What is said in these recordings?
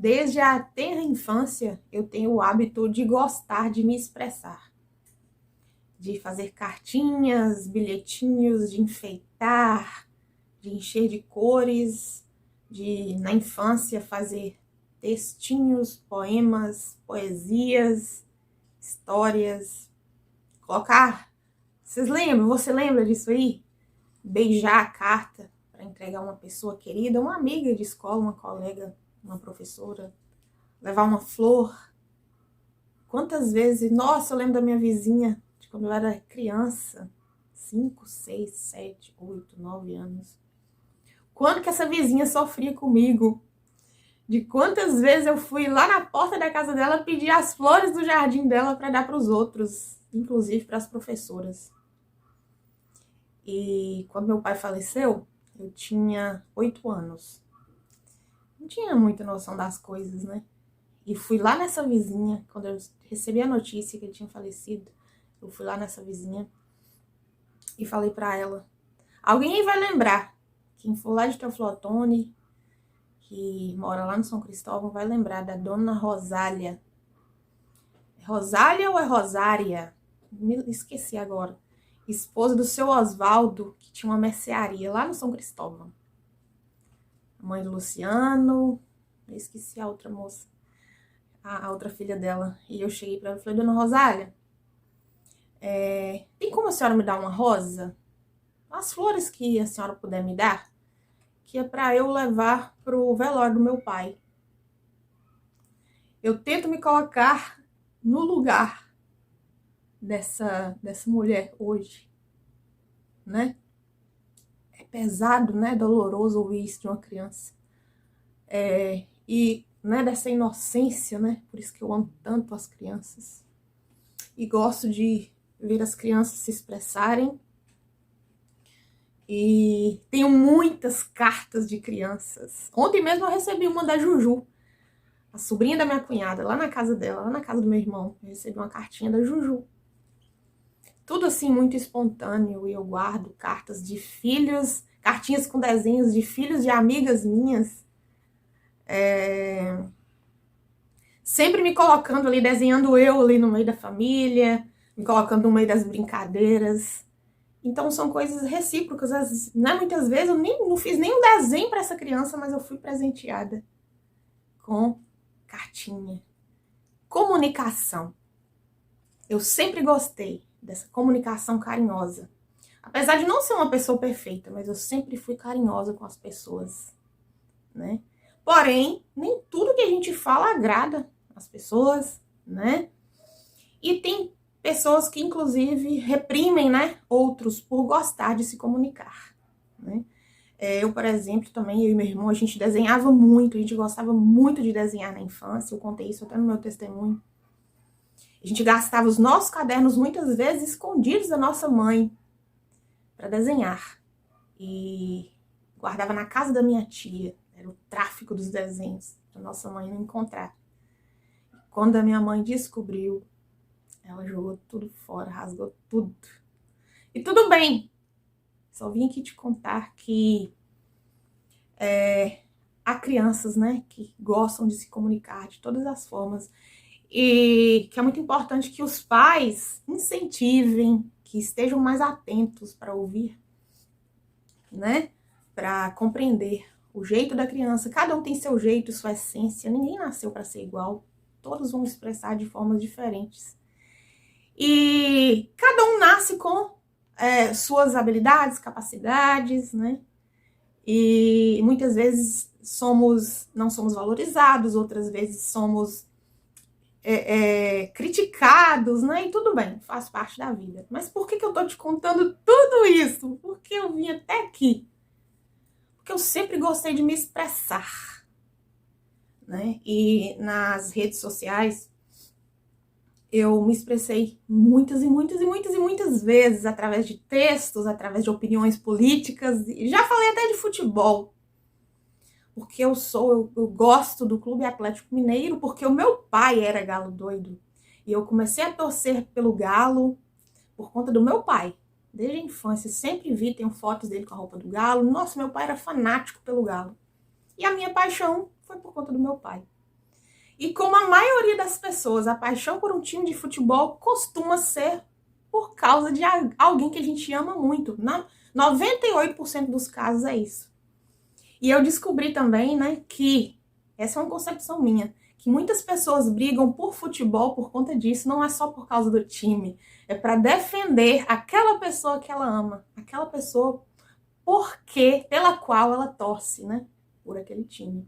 Desde a tenra infância, eu tenho o hábito de gostar de me expressar, de fazer cartinhas, bilhetinhos, de enfeitar, de encher de cores, de, na infância, fazer textinhos, poemas, poesias, histórias, colocar. Você lembra disso aí? Beijar a carta para entregar uma pessoa querida, uma amiga de escola, uma colega, uma professora, levar uma flor. Quantas vezes, nossa, eu lembro da minha vizinha, de quando eu era criança, 5, 6, 7, 8, 9 anos. Quando que essa vizinha sofria comigo? De quantas vezes eu fui lá na porta da casa dela pedir as flores do jardim dela para dar para os outros, inclusive para as professoras. E quando meu pai faleceu, eu tinha 8 anos. Não tinha muita noção das coisas, né? E fui lá nessa vizinha, quando eu recebi a notícia que ele tinha falecido, eu fui lá nessa vizinha e falei para ela: alguém aí vai lembrar, quem for lá de Teoflotone, que mora lá no São Cristóvão, vai lembrar da dona Rosália. É Rosália ou é Rosária? Me esqueci agora. Esposa do seu Oswaldo, que tinha uma mercearia lá no São Cristóvão. A mãe do Luciano, eu esqueci a outra moça, a outra filha dela. E eu cheguei para ela e falei: dona Rosália, tem como a senhora me dar uma rosa? As flores que a senhora puder me dar, que é para eu levar pro velório do meu pai. Eu tento me colocar no lugar dessa mulher hoje, né? É pesado, né? Doloroso ouvir isso de uma criança. E, né, dessa inocência, né? Por isso que eu amo tanto as crianças. E gosto de ver as crianças se expressarem. E tenho muitas cartas de crianças. Ontem mesmo eu recebi uma da Juju, a sobrinha da minha cunhada, lá na casa dela, lá na casa do meu irmão. Eu recebi uma cartinha da Juju. Tudo assim muito espontâneo, e eu guardo cartas de filhos, cartinhas com desenhos de filhos de amigas minhas. Sempre me colocando ali, desenhando eu ali no meio da família, me colocando no meio das brincadeiras. Então são coisas recíprocas, né? Muitas vezes eu não fiz nenhum desenho para essa criança, mas eu fui presenteada com cartinha. Comunicação. Eu sempre gostei dessa comunicação carinhosa. Apesar de não ser uma pessoa perfeita, mas eu sempre fui carinhosa com as pessoas, né? Porém, nem tudo que a gente fala agrada as pessoas, né? E tem pessoas que, inclusive, reprimem, né, outros por gostar de se comunicar, né? Eu, por exemplo, também, eu e meu irmão, a gente desenhava muito, a gente gostava muito de desenhar na infância, eu contei isso até no meu testemunho. A gente gastava os nossos cadernos, muitas vezes, escondidos da nossa mãe, para desenhar. E guardava na casa da minha tia, era o tráfico dos desenhos, para nossa mãe não encontrar. Quando a minha mãe descobriu, ela jogou tudo fora, rasgou tudo. E tudo bem. Só vim aqui te contar que há crianças, né, que gostam de se comunicar de todas as formas. E que é muito importante que os pais incentivem, que estejam mais atentos para ouvir, né, para compreender o jeito da criança. Cada um tem seu jeito, sua essência. Ninguém nasceu para ser igual. Todos vão expressar de formas diferentes. E cada um nasce com suas habilidades, capacidades, né? E muitas vezes não somos valorizados, outras vezes somos criticados, né? E tudo bem, faz parte da vida. Mas por que eu tô te contando tudo isso? Porque eu vim até aqui. Porque eu sempre gostei de me expressar, né? E nas redes sociais, eu me expressei muitas vezes, através de textos, através de opiniões políticas, e já falei até de futebol, porque eu gosto do Clube Atlético Mineiro, porque o meu pai era galo doido, e eu comecei a torcer pelo Galo por conta do meu pai. Desde a infância, sempre tenho fotos dele com a roupa do Galo. Nossa, meu pai era fanático pelo Galo. E a minha paixão foi por conta do meu pai. E como a maioria das pessoas, a paixão por um time de futebol costuma ser por causa de alguém que a gente ama muito. 98% dos casos é isso. E eu descobri também, né, que essa é uma concepção minha, que muitas pessoas brigam por futebol por conta disso, não é só por causa do time, é para defender aquela pessoa que ela ama, aquela pessoa pela qual ela torce, né, por aquele time.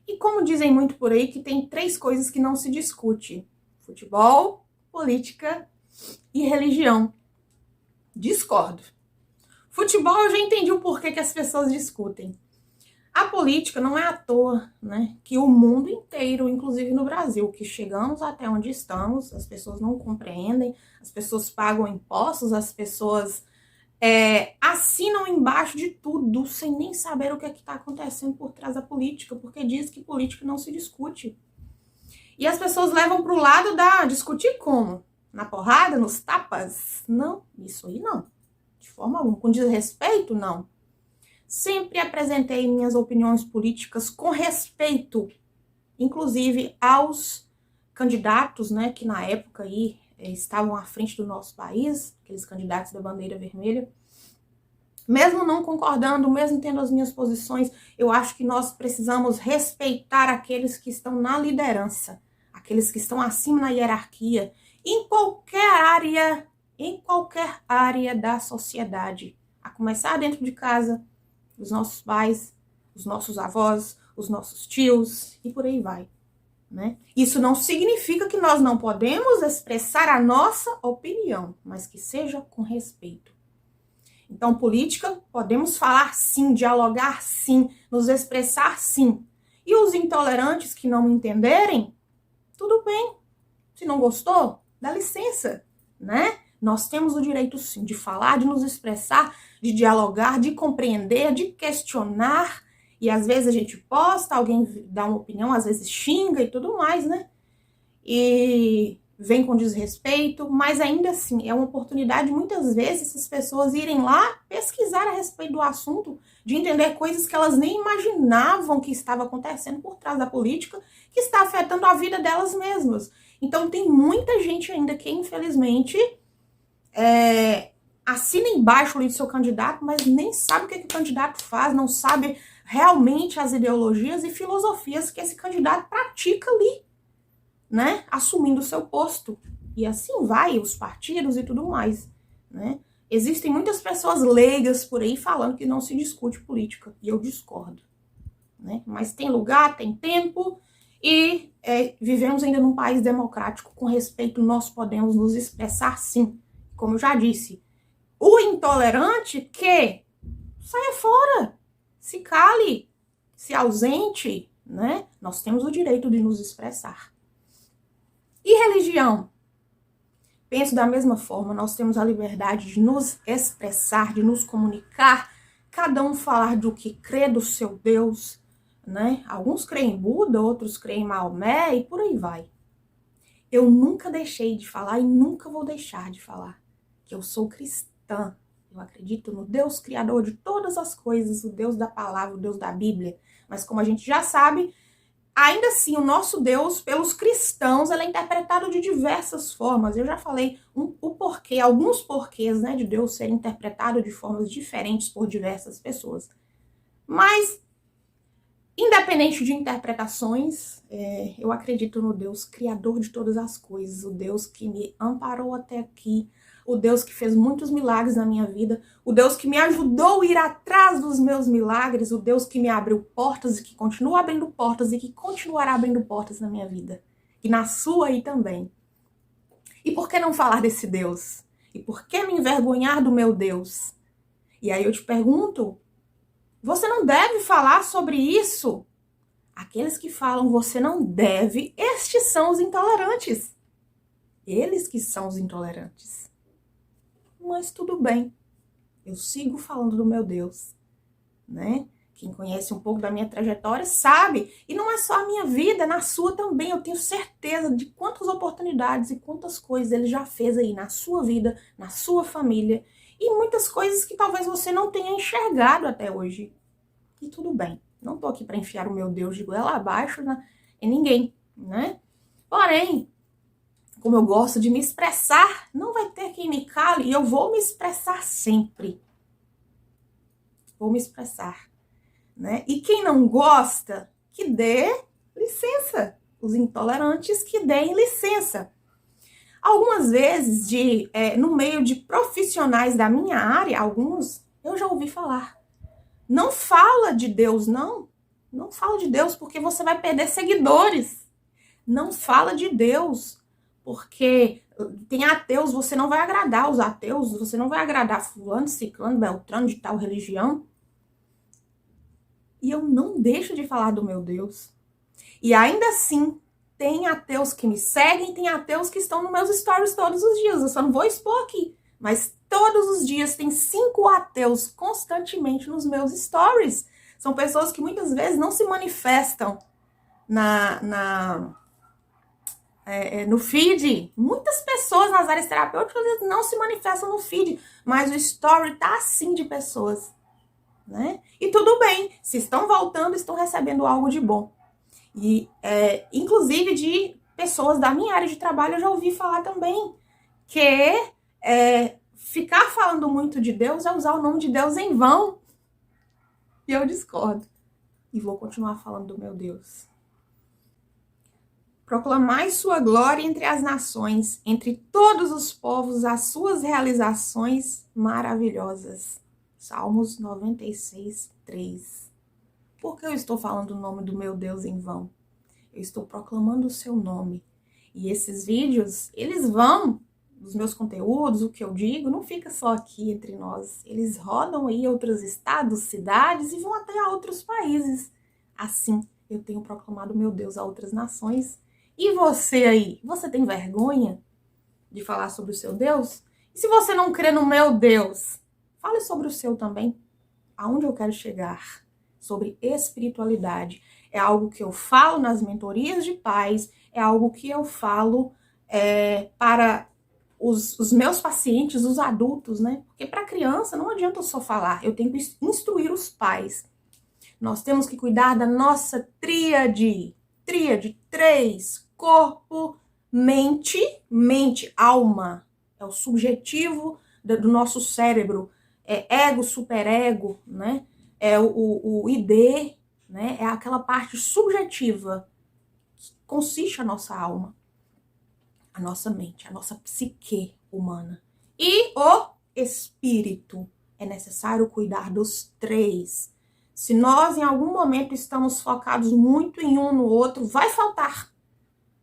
E como dizem muito por aí, que tem 3 coisas que não se discute: futebol, política e religião. Discordo. Futebol eu já entendi o porquê que as pessoas discutem. A política não é à toa, né, que o mundo inteiro, inclusive no Brasil, que chegamos até onde estamos, as pessoas não compreendem, as pessoas pagam impostos, as pessoas assinam embaixo de tudo, sem nem saber o que está acontecendo por trás da política, porque diz que política não se discute. E as pessoas levam para o lado da discutir como? Na porrada, nos tapas? Não, isso aí não. De forma alguma. Com desrespeito, não. Sempre apresentei minhas opiniões políticas com respeito, inclusive aos candidatos, né, que na época aí estavam à frente do nosso país, aqueles candidatos da bandeira vermelha. Mesmo não concordando, mesmo tendo as minhas posições, eu acho que nós precisamos respeitar aqueles que estão na liderança, aqueles que estão acima na hierarquia, em qualquer área da sociedade, a começar dentro de casa, os nossos pais, os nossos avós, os nossos tios e por aí vai, né? Isso não significa que nós não podemos expressar a nossa opinião, mas que seja com respeito. Então, política, podemos falar sim, dialogar sim, nos expressar sim. E os intolerantes que não entenderem, tudo bem. Se não gostou, dá licença, né? Nós temos o direito sim de falar, de nos expressar, de dialogar, de compreender, de questionar. E às vezes a gente posta, alguém dá uma opinião, às vezes xinga e tudo mais, né? E vem com desrespeito, mas ainda assim é uma oportunidade muitas vezes essas pessoas irem lá pesquisar a respeito do assunto, de entender coisas que elas nem imaginavam que estava acontecendo por trás da política, que está afetando a vida delas mesmas. Então tem muita gente ainda que infelizmente assina embaixo ali do seu candidato, mas nem sabe o que o candidato faz, não sabe realmente as ideologias e filosofias que esse candidato pratica ali, né, assumindo o seu posto. E assim vai, os partidos e tudo mais, né. Existem muitas pessoas leigas por aí falando que não se discute política, e eu discordo, né. Mas tem lugar, tem tempo, e vivemos ainda num país democrático, com respeito nós podemos nos expressar sim. Como eu já disse, o intolerante que saia fora, se cale, se ausente, né, nós temos o direito de nos expressar. E religião? Penso da mesma forma, nós temos a liberdade de nos expressar, de nos comunicar, cada um falar do que crê do seu Deus, né? Alguns creem em Buda, outros creem em Maomé e por aí vai. Eu nunca deixei de falar e nunca vou deixar de falar que eu sou cristã. Eu acredito no Deus criador de todas as coisas, o Deus da palavra, o Deus da Bíblia. Mas como a gente já sabe, ainda assim, o nosso Deus, pelos cristãos, ele é interpretado de diversas formas. Eu já falei o porquê, alguns porquês, né, de Deus ser interpretado de formas diferentes por diversas pessoas. Mas, independente de interpretações, eu acredito no Deus criador de todas as coisas, o Deus que me amparou até aqui, o Deus que fez muitos milagres na minha vida, o Deus que me ajudou a ir atrás dos meus milagres, o Deus que me abriu portas e que continua abrindo portas e que continuará abrindo portas na minha vida. E na sua aí também. E por que não falar desse Deus? E por que me envergonhar do meu Deus? E aí eu te pergunto, você não deve falar sobre isso? Aqueles que falam você não deve, estes são os intolerantes. Eles que são os intolerantes. Mas tudo bem, eu sigo falando do meu Deus, né? Quem conhece um pouco da minha trajetória sabe, e não é só a minha vida, na sua também, eu tenho certeza de quantas oportunidades e quantas coisas ele já fez aí na sua vida, na sua família, e muitas coisas que talvez você não tenha enxergado até hoje. E tudo bem, não tô aqui para enfiar o meu Deus de goela abaixo em ninguém, né? Porém, como eu gosto de me expressar, não vai ter quem me cale e eu vou me expressar sempre. Vou me expressar, né? E quem não gosta, que dê licença. Os intolerantes que deem licença. Algumas vezes, no meio de profissionais da minha área, alguns, eu já ouvi falar. Não fala de Deus, não. Não fala de Deus, porque você vai perder seguidores. Não fala de Deus, porque tem ateus, você não vai agradar os ateus, você não vai agradar fulano, ciclano, beltrano, de tal religião. E eu não deixo de falar do meu Deus. E ainda assim, tem ateus que me seguem, tem ateus que estão nos meus stories todos os dias. Eu só não vou expor aqui. Mas todos os dias tem 5 ateus constantemente nos meus stories. São pessoas que muitas vezes não se manifestam no feed. Muitas pessoas nas áreas terapêuticas não se manifestam no feed. Mas o story tá assim de pessoas, né? E tudo bem. Se estão voltando, estão recebendo algo de bom. E, inclusive, de pessoas da minha área de trabalho, eu já ouvi falar também que ficar falando muito de Deus é usar o nome de Deus em vão. E eu discordo. E vou continuar falando do meu Deus. Proclamai sua glória entre as nações, entre todos os povos, as suas realizações maravilhosas. Salmos 96, 3. Por que eu estou falando o nome do meu Deus em vão? Eu estou proclamando o seu nome. E esses vídeos, eles vão, os meus conteúdos, o que eu digo, não fica só aqui entre nós. Eles rodam aí outros estados, cidades e vão até a outros países. Assim, eu tenho proclamado o meu Deus a outras nações. E você aí, você tem vergonha de falar sobre o seu Deus? E se você não crê no meu Deus, fale sobre o seu também. Aonde eu quero chegar? Sobre espiritualidade. É algo que eu falo nas mentorias de paz, é algo que eu falo para os meus pacientes, os adultos, né? Porque para criança não adianta eu só falar, eu tenho que instruir os pais. Nós temos que cuidar da nossa tríade 3, corpo, mente, alma. É o subjetivo do nosso cérebro, ego, superego, né? É o ID, né? É aquela parte subjetiva que consiste a nossa alma, a nossa mente, a nossa psique humana. E o espírito. É necessário cuidar dos 3. Se nós, em algum momento, estamos focados muito em um no outro, vai faltar.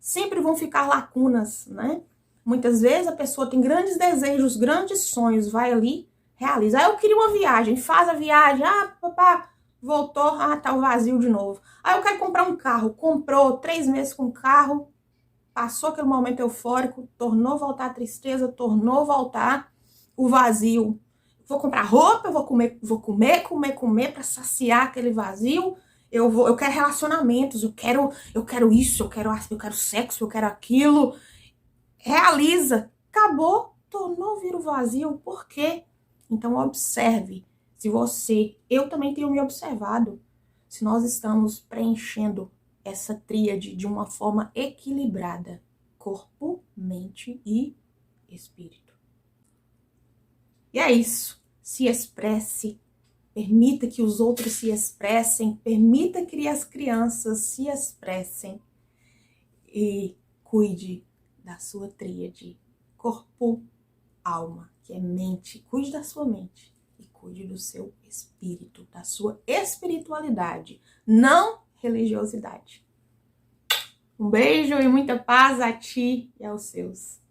Sempre vão ficar lacunas, né? Muitas vezes a pessoa tem grandes desejos, grandes sonhos, vai ali, realiza. Eu queria uma viagem, faz a viagem, papá, voltou, tá o vazio de novo. Eu quero comprar um carro, comprou 3 meses com o carro, passou aquele momento eufórico, tornou voltar a tristeza, tornou voltar o vazio. Vou comprar roupa, eu vou comer para saciar aquele vazio. Eu quero relacionamentos, eu quero isso, eu quero sexo, eu quero aquilo. Realiza, acabou, tornou vir o vazio. Por quê? Então observe, eu também tenho me observado, se nós estamos preenchendo essa tríade de uma forma equilibrada, corpo, mente e espírito. E é isso, se expresse, permita que os outros se expressem, permita que as crianças se expressem e cuide da sua tríade, corpo, alma, que é mente. Cuide da sua mente e cuide do seu espírito, da sua espiritualidade, não religiosidade. Um beijo e muita paz a ti e aos seus.